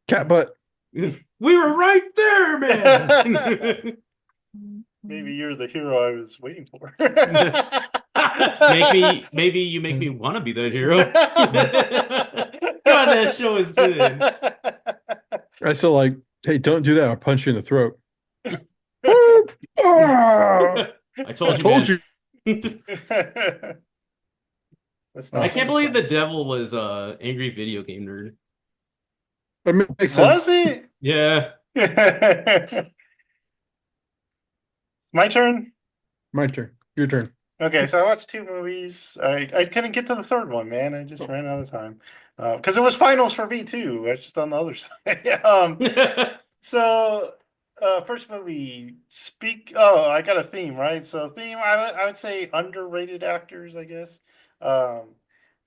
B: Cat butt.
C: We were right there, man.
A: Maybe you're the hero I was waiting for.
C: Maybe you make me want to be that hero. God, that show is good.
B: I still like, hey, don't do that. I'll punch you in the throat. Ah!
C: I told
B: I
C: you,
B: told
C: man.
B: you.
A: That's
C: I
A: not
C: can't
A: how
C: believe the
A: sounds.
C: devil was angry video game nerd.
B: It makes
A: Was
B: sense.
A: it?
C: Yeah.
A: It's my turn.
B: My turn. Your turn.
A: Okay, so I watched 2 movies. I couldn't get to the third one, man. I just ran out of time. Because it was finals for me too. I was just on the other side. So first movie, I got a theme, right? So theme, I would say underrated actors, I guess. Um,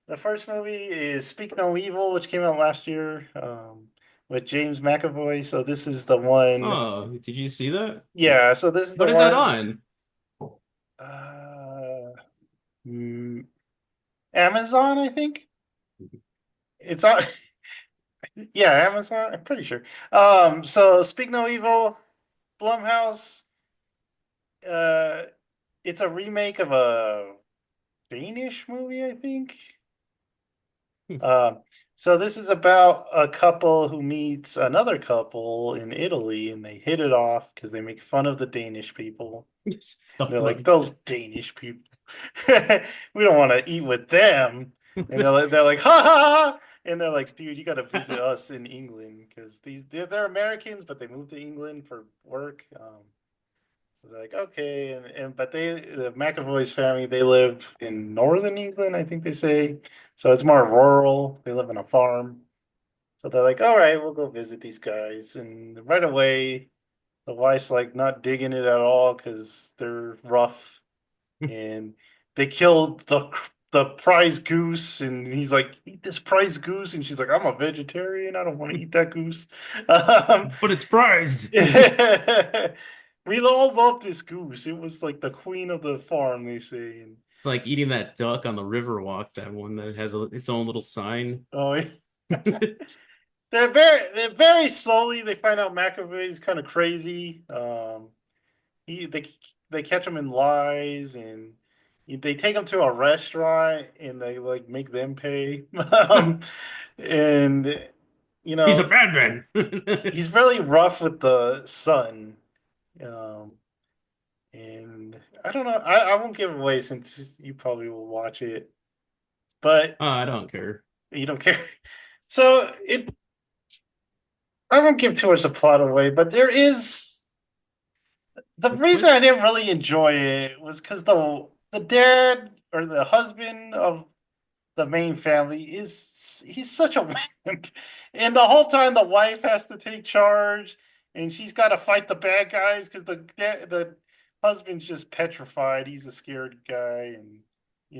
A: the first movie is Speak No Evil, which came out last year, with James McAvoy. So this is the one.
C: Oh, did you see that?
A: Yeah, so this is the
C: What is that
A: one.
C: on?
A: Uh, mm, Amazon, I think. It's on. Yeah, Amazon. I'm pretty sure. So Speak No Evil, Blumhouse. Uh, it's a remake of a Danish movie, I think.
C: Hmm.
A: So this is about a couple who meets another couple in Italy, and they hit it off because they make fun of the Danish people. They're like, those Danish people. We don't want to eat with them. And they're like, ha ha ha. And they're like, dude, you got to visit us in England because they're Americans, but they moved to England for work. So they're like, okay, but the McAvoy's family, they live in northern England, I think they say. So it's more rural. They live on a farm. So they're like, all right, we'll go visit these guys. And right away, the wife's like not digging it at all because they're rough, and they killed the prize goose, and he's like, eat this prize goose, and she's like, I'm a vegetarian, I don't want to eat that goose.
C: But it's prized.
A: We all love this goose. It was like the queen of the farm, they say. And
C: It's like eating that duck on the Riverwalk, that one that has its own little sign.
A: oh, they're very slowly. They find out McAvoy's kind of crazy. He they catch him in lies, and they take him to a restaurant, and they like make them pay. And
C: He's a bad man.
A: he's really rough with the son. Um, and I don't know. I won't give it away since you probably will watch it, but
C: I don't care.
A: you don't care. So I won't give too much of the plot away, but there is the
C: The
A: reason I
C: twist.
A: didn't really enjoy it was because the dad or the husband of the main family is he's such a wimp, and the whole time the wife has to take charge, and she's got to fight the bad guys because the husband's just petrified. He's a scared guy, and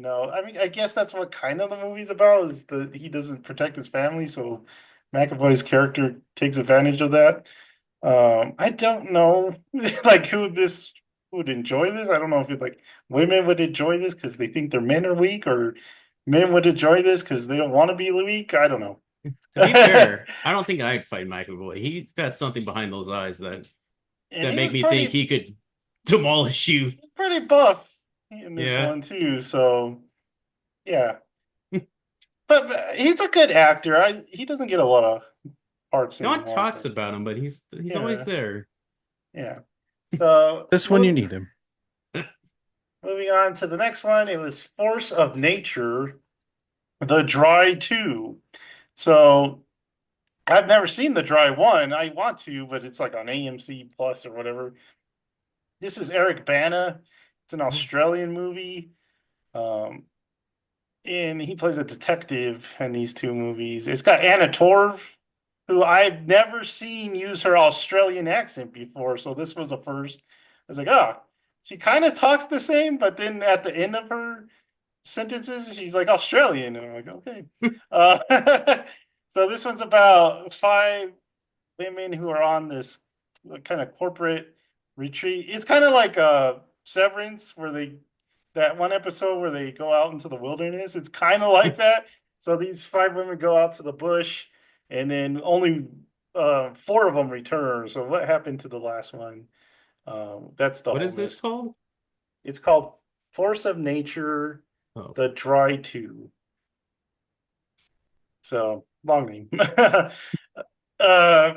A: I mean, I guess that's what kind of the movie's about is that he doesn't protect his family, so McAvoy's character takes advantage of that. I don't know, like who would enjoy this. I don't know if it like women would enjoy this because they think their men are weak, or men would enjoy this because they don't want to be weak. I don't know.
C: To be fair, I don't think I'd fight McAvoy. He's got something behind those eyes
A: And
C: that
A: he
C: make
A: was
C: me think he could demolish you.
A: pretty buff in this
C: Yeah.
A: one too. So yeah, but he's a good actor. He doesn't get a lot of parts
C: No one
A: anymore.
C: talks
A: But
C: about him, but he's always
A: yeah,
C: there.
A: yeah. So
B: This when you need him.
A: moving on to the next one, it was Force of Nature, The Dry 2. So I've never seen The Dry 1. I want to, but it's like on AMC Plus or whatever. This is Eric Bana. It's an Australian movie. Um, and he plays a detective in these two movies. It's got Anna Torv, who I've never seen use her Australian accent before. So this was a first. I was like, oh, she kind of talks the same, but then at the end of her sentences, she's like Australian. And I'm like, okay. So this one's about five women who are on this kind of corporate retreat. It's kind of like Severance, where that one episode where they go out into the wilderness. It's kind of like that. So these five women go out to the bush, and then only four of them return. So what happened to the last one? That's the
C: What
A: whole
C: is this
A: list.
C: called?
A: It's called Force of Nature,
C: Oh,
A: The Dry 2. So long name. uh,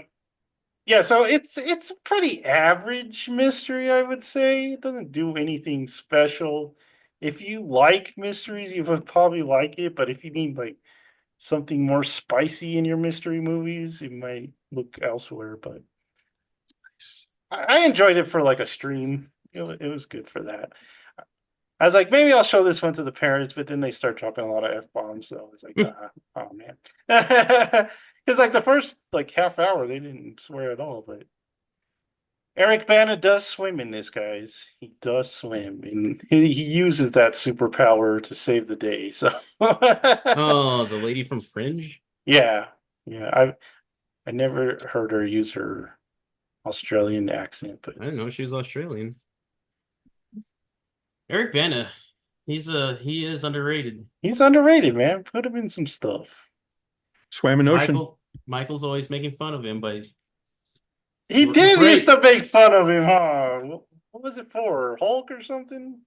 A: yeah, so it's a pretty average mystery, I would say. It doesn't do anything special. If you like mysteries, you would probably like it, but if you need like something more spicy in your mystery movies, you might look elsewhere. But I enjoyed it for like a stream. It was good for that. I was like, maybe I'll show this one to the parents, but then they start dropping a lot of F bombs, so I was like, oh man. Because like the first like half hour, they didn't swear at all, but Eric Bana does swim in this, guys. He does swim, and he uses that superpower to save the day. So
C: oh, the lady from Fringe.
A: yeah, yeah. I never heard her use her Australian accent, but
C: I didn't know she was Australian. Eric Bana, he is underrated.
A: he's underrated, man. Put him in some stuff.
B: Swam in ocean.
C: Michael's always making fun of him, but
A: He did
C: great.
A: used to make fun of him, huh? What was it for? Hulk or something?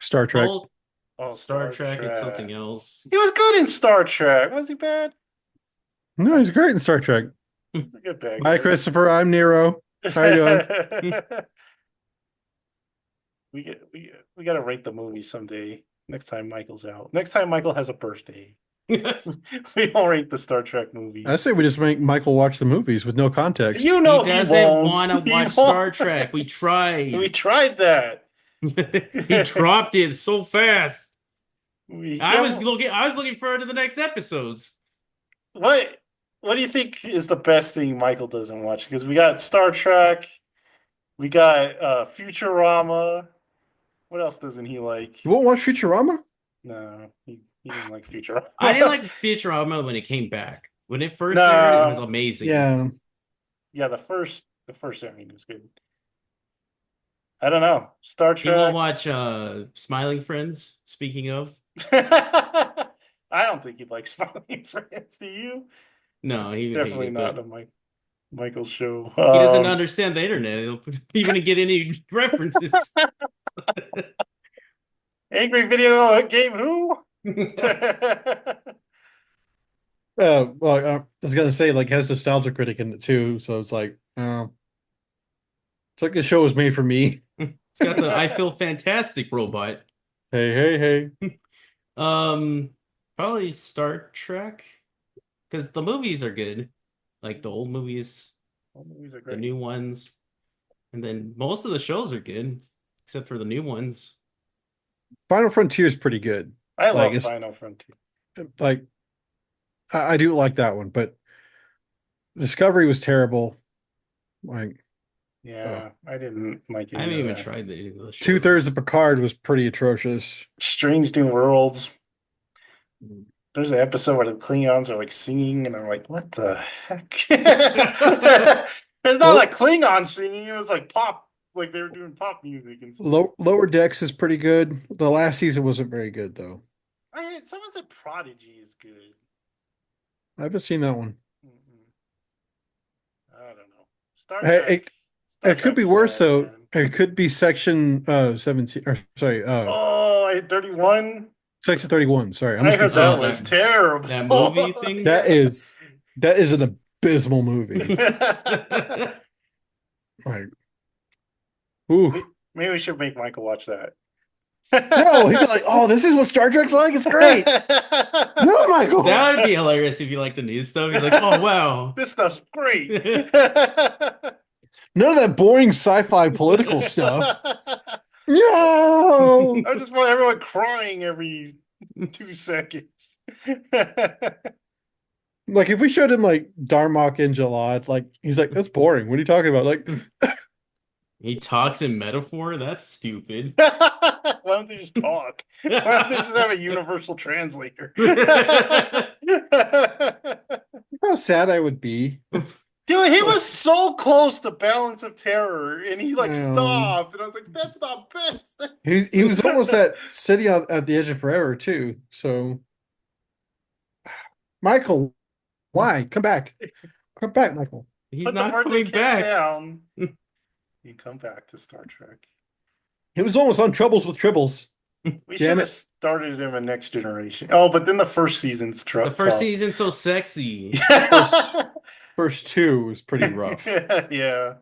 B: Star Trek.
C: Hulk,
A: Oh,
C: Star Trek, and something else.
A: He was good in Star Trek. Was he bad?
B: No, he's great in Star Trek.
A: He's a good bad
B: Hi,
A: guy.
B: Christopher. I'm Nero. How you doing?
A: We got to rate the movie someday. Next time Michael's out. Next time Michael has a birthday. We won't rate the Star Trek movies.
B: I say we just make Michael watch the movies with no context.
A: You know
C: He
A: he
C: doesn't
A: won't.
C: want to
A: He
C: watch
A: won't.
C: Star Trek. We tried.
A: We tried that.
C: He dropped it so fast.
A: We
C: I was
A: can't-
C: looking forward to the next episodes.
A: What do you think is the best thing Michael doesn't watch? Because we got Star Trek, we got Futurama. What else doesn't he like?
B: You won't watch Futurama?
A: No, he didn't like Futurama.
C: I didn't like Futurama when it came back. When it first
A: No.
C: aired, it was amazing.
B: Yeah.
A: Yeah, the first airing was good. I don't know. Star
C: You won't
A: Trek.
C: watch Smiling Friends, speaking of.
A: I don't think he'd like Smiling Friends. Do you?
C: No, he would hate
A: Definitely
C: it,
A: not
C: but
A: a Michael show.
C: he doesn't understand the internet. He wouldn't get any references.
A: Angry Video Game Who?
B: Well, I was gonna say like has nostalgia critic in it too, so it's like the show was made for me.
C: It's got the I Feel Fantastic robot.
B: Hey.
C: Probably Star Trek, because the movies are good, like the old movies,
A: All movies are
C: the
A: great.
C: new ones, and then most of the shows are good, except for the new ones.
B: Final Frontier is pretty good.
A: I
B: Like
A: love
B: it's
A: Final Frontier.
B: like I do like that one, but Discovery was terrible. Like
A: Yeah, I didn't like
C: I
A: any
C: haven't
A: of
C: even
A: that.
C: tried the
B: two-thirds
C: shows.
B: of Picard was pretty atrocious.
A: Strange New Worlds. There's an episode where the Klingons are like singing, and I'm like, what the heck? It's not
B: Well,
A: like Klingon singing, it was like pop, like they were doing pop music and stuff.
B: Lower Decks is pretty good. The last season wasn't very good though.
A: Someone said Prodigy is good.
B: I haven't seen that one.
A: Mm-mm. I don't know. Star
B: Hey,
A: Trek. Star
B: it could be
A: Trek's
B: worse
A: sad,
B: though.
A: man.
B: It could be section 17 or sorry,
A: Oh, I hit 31.
B: section 31. Sorry. I
A: I
B: almost
A: heard
B: said
A: that
C: Oh,
B: 17.
A: was terrible.
C: that movie thing?
B: That is an abysmal movie.
A: Yeah.
B: Like, ooh.
A: Maybe we should make Michael watch that.
B: No, he'd be like, "Oh, this is what Star Trek's like. It's great." No, Michael.
C: That would be hilarious if you like the new stuff. He's like, oh wow.
A: This stuff's great.
B: None of that boring sci-fi political stuff. No.
A: I just want everyone crying every 2 seconds.
B: Like if we showed him like Darmok and Jalad, like he's like, "That's boring. What are you talking about?" Like,
C: He talks in metaphor? That's stupid.
A: Why don't they just talk? Why don't they just have a universal translator?
B: how sad I would be.
A: Dude, he was so close to Balance of Terror, and he like
B: I know.
A: stopped, and I was like, "That's not best."
B: He was almost at City at the Edge of Forever too. So, Michael, why? Come back. Come back, Michael.
C: He's
A: Put the
C: not
A: birthday
C: coming
A: cake
C: back.
A: down. You come back to Star Trek.
B: He was almost on Troubles with Tribbles.
A: We
B: Damn
A: should have
B: it.
A: started him in Next Generation. Oh, but then the first season's
C: The first season's so sexy.
B: First two was pretty rough.
A: Yeah.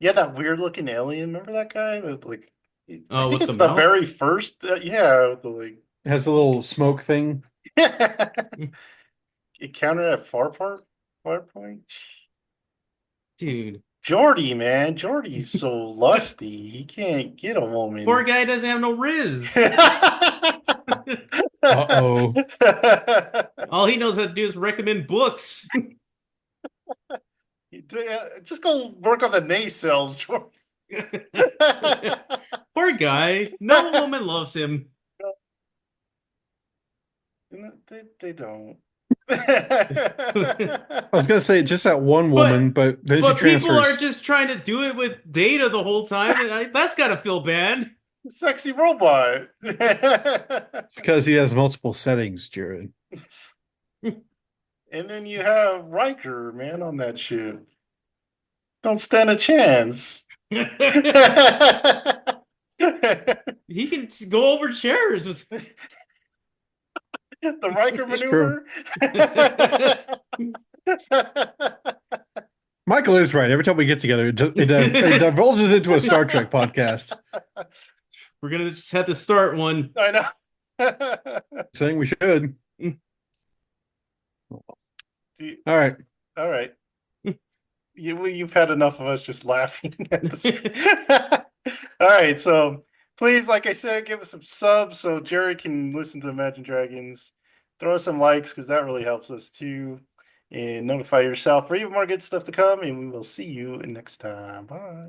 A: Yeah, that weird looking alien. Remember that guy? That like, I
C: Oh,
A: think
C: with
A: it's
C: the
A: the
C: mouth?
A: very first. Yeah, with the like.
B: It has a little smoke thing.
A: Encounter at far point.
C: Dude.
A: Jordy, man, Jordy's so lusty. He can't get a woman.
C: Poor guy doesn't have no riz.
B: Uh-oh.
C: All he knows how to do is recommend books.
A: Just go work on the nacelles, Jordy.
C: Poor guy. No woman loves him.
A: They don't.
B: I was gonna say just that one woman, but then she
C: But people are
B: transfers.
C: just trying to do it with Data the whole time, and that's gotta feel bad.
A: Sexy robot.
B: It's because he has multiple settings, Jared.
A: And then you have Riker, man, on that ship. Don't stand a chance.
C: He can go over chairs.
A: The Riker
B: It's true.
A: maneuver.
B: Michael is right. Every time we get together, it divulges into a Star Trek podcast.
C: We're gonna just have to start one.
A: I know.
B: Saying we should.
A: Dude,
B: All right.
A: all right. You've had enough of us just laughing at this. All right, so please, like I said, give us some subs so Jerry can listen to Imagine Dragons. Throw us some likes because that really helps us too. And notify yourself for even more good stuff to come. And we will see you next time. Bye.